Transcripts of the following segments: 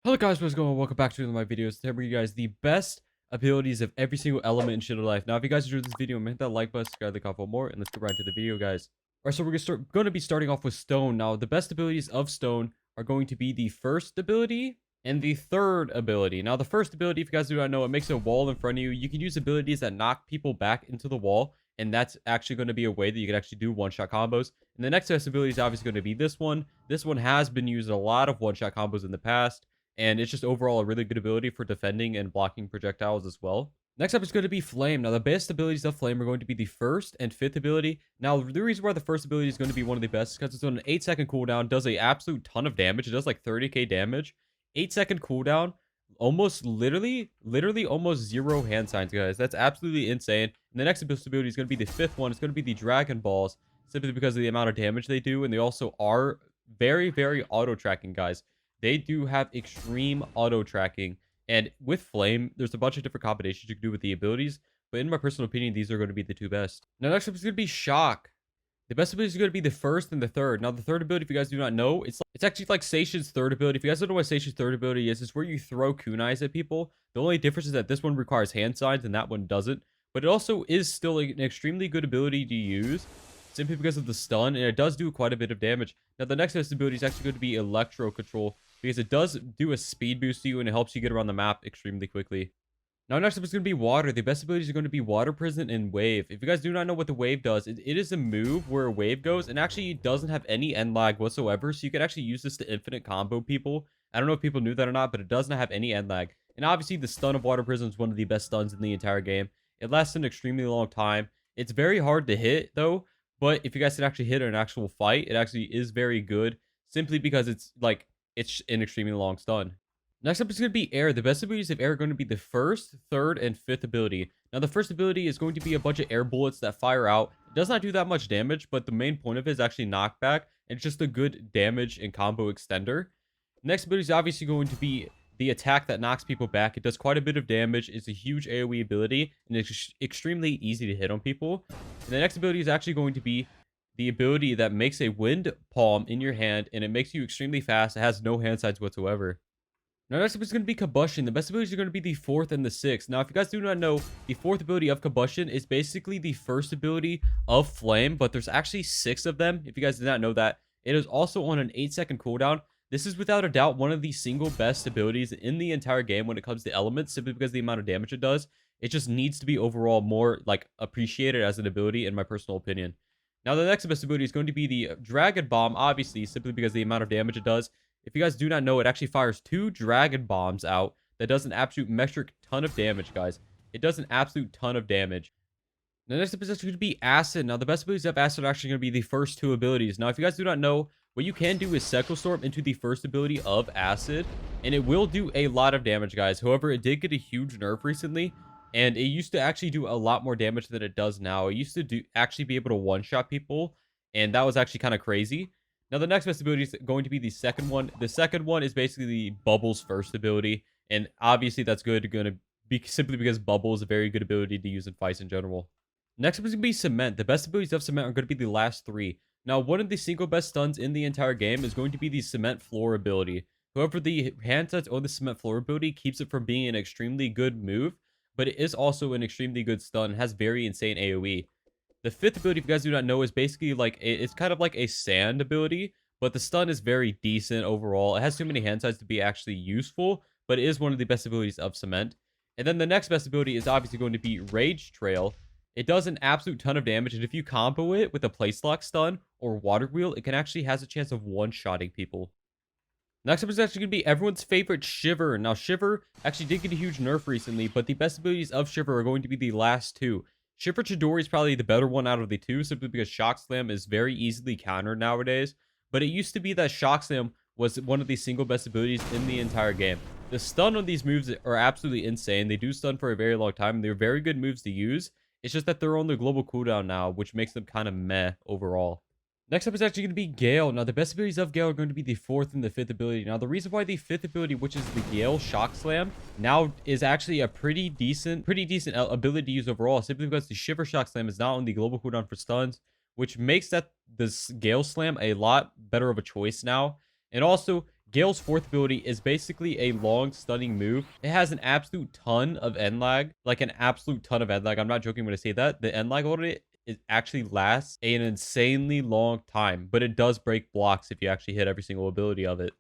Hello guys, what's going on? Welcome back to one of my videos. Today I bring you guys the best abilities of every single element in Shindo Life. Now, if you guys enjoyed this video, hit that like button, subscribe, the comment for more, and let's get right into the video, guys. Alright, so we're going to be starting off with Stone. Now, the best abilities of Stone are going to be the first ability and the third ability. Now, the first ability, if you guys do not know, it makes a wall in front of you. You can use abilities that knock people back into the wall, and that's actually going to be a way that you can actually do one-shot combos. And the next best ability is obviously going to be this one. This one has been used in a lot of one-shot combos in the past, and it's just overall a really good ability for defending and blocking projectiles as well. Next up is going to be Flame. Now, the best abilities of Flame are going to be the first and fifth ability. Now, the reason why the first ability is going to be one of the best is because it's on an 8-second cooldown, does a absolute ton of damage. It does like 30k damage. 8-second cooldown, almost literally almost zero hand signs, guys. That's absolutely insane. And the next ability is going to be the fifth one. It's going to be the Dragon Balls, simply because of the amount of damage they do, and they also are very auto tracking, guys. They do have extreme auto tracking, and with Flame, there's a bunch of different combinations you can do with the abilities, but in my personal opinion, these are going to be the two best. Now, next up is going to be Shock. The best ability is going to be the first and the third. Now, the third ability, if you guys do not know, it's actually like Seishin's third ability. If you guys don't know what Seishin's third ability is, it's where you throw kunais at people. The only difference is that this one requires hand signs and that one doesn't, but it also is still an extremely good ability to use, simply because of the stun, and it does do quite a bit of damage. Now, the next best ability is actually going to be Electro Control, because it does do a speed boost to you, and it helps you get around the map extremely quickly. Now, next up is going to be Water. The best abilities are going to be Water Prison and Wave. If you guys do not know what the Wave does, it is a move where a wave goes, and actually it doesn't have any end lag whatsoever, so you can actually use this to infinite combo people. I don't know if people knew that or not, but it does not have any end lag. And obviously, the stun of Water Prison is one of the best stuns in the entire game. It lasts an extremely long time. It's very hard to hit, though, but if you guys can actually hit an actual fight, it actually is very good, simply because it's an extremely long stun. Next up is going to be Air. The best abilities of Air are going to be the first, third, and fifth ability. Now, the first ability is going to be a bunch of air bullets that fire out. It does not do that much damage, but the main point of it is actually knockback, and it's just a good damage and combo extender. Next ability is obviously going to be the attack that knocks people back. It does quite a bit of damage. It's a huge AoE ability, and it's extremely easy to hit on people. And the next ability is actually going to be the ability that makes a wind palm in your hand, and it makes you extremely fast. It has no hand sides whatsoever. Now, next up is going to be Combustion. The best abilities are going to be the fourth and the sixth. Now, if you guys do not know, the fourth ability of Combustion is basically the first ability of Flame, but there's actually 6 of them. If you guys did not know that, it is also on an 8-second cooldown. This is without a doubt one of the single best abilities in the entire game when it comes to elements, simply because of the amount of damage it does. It just needs to be overall more appreciated as an ability, in my personal opinion. Now, the next best ability is going to be the Dragon Bomb, obviously, simply because of the amount of damage it does. If you guys do not know, it actually fires 2 Dragon Bombs out that does an absolute metric ton of damage, guys. It does an absolute ton of damage. The next up is actually going to be Acid. Now, the best abilities of Acid are actually going to be the first 2 abilities. Now, if you guys do not know, what you can do is Cycle Storm into the first ability of Acid, and it will do a lot of damage, guys. However, it did get a huge nerf recently, and it used to actually do a lot more damage than it does now. It used to actually be able to one-shot people, and that was actually kind of crazy. Now, the next best ability is going to be the second one. The second one is basically the Bubbles first ability, and obviously that's going to be simply because Bubble is a very good ability to use in fights in general. Next up is going to be Cement. The best abilities of Cement are going to be the last 3. Now, one of the single best stuns in the entire game is going to be the Cement Floor ability. However, the hand sets on the Cement Floor ability keeps it from being an extremely good move, but it is also an extremely good stun and has very insane AoE. The fifth ability, if you guys do not know, is basically it's kind of like a sand ability, but the stun is very decent overall. It has too many hand sides to be actually useful, but it is one of the best abilities of Cement. And then the next best ability is obviously going to be Rage Trail. It does an absolute ton of damage, and if you combo it with a Place Lock stun or Water Wheel, it can actually has a chance of one-shotting people. Next up is actually going to be everyone's favorite Shiver. Now, Shiver actually did get a huge nerf recently, but the best abilities of Shiver are going to be the last 2. Shiver Chidori is probably the better one out of the 2, simply because Shock Slam is very easily countered nowadays. But it used to be that Shock Slam was one of the single best abilities in the entire game. The stun on these moves are absolutely insane. They do stun for a very long time, and they're very good moves to use. It's just that they're on the global cooldown now, which makes them kind of meh overall. Next up is actually going to be Gale. Now, the best abilities of Gale are going to be the 4th and the 5th ability. Now, the reason why the 5th ability, which is the Gale Shock Slam, now is actually a pretty decent ability to use overall, simply because the Shiver Shock Slam is not on the global cooldown for stuns, which makes that this Gale Slam a lot better of a choice now. And also, Gale's fourth ability is basically a long stunning move. It has an absolute ton of end lag, like an absolute ton of end lag. I'm not joking when I say that. The end lag on it actually lasts an insanely long time, but it does break blocks if you actually hit every single ability of it.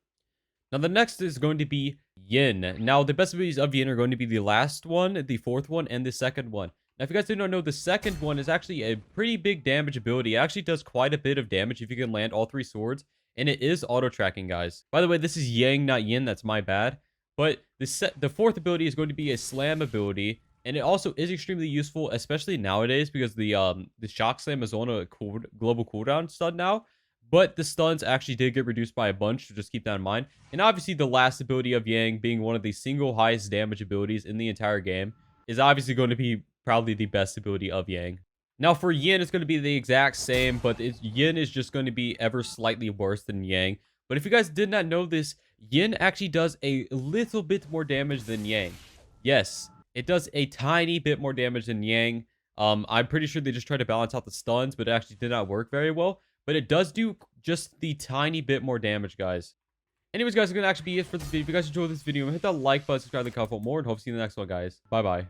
Now, the next is going to be Yin. Now, the best abilities of Yin are going to be the last one, the fourth one, and the second one. Now, if you guys do not know, the second one is actually a pretty big damage ability. It actually does quite a bit of damage if you can land all 3 swords, and it is auto-tracking, guys. By the way, this is Yang, not Yin. That's my bad. But the fourth ability is going to be a slam ability, and it also is extremely useful, especially nowadays, because the shock slam is on a global cooldown stun now. But the stuns actually did get reduced by a bunch, so just keep that in mind. And obviously, the last ability of Yang, being one of the single highest damage abilities in the entire game, is obviously going to be probably the best ability of Yang. Now, for Yin, it's going to be the exact same, but Yin is just going to be ever slightly worse than Yang. But if you guys did not know this, Yin actually does a little bit more damage than Yang. Yes, it does a tiny bit more damage than Yang. I'm pretty sure they just tried to balance out the stuns, but it actually did not work very well. But it does do just the tiny bit more damage, guys. Anyways, guys, it's going to actually be it for this video. If you guys enjoyed this video, hit that like button, subscribe to the channel for more, and hope to see you in the next one, guys. Bye-bye.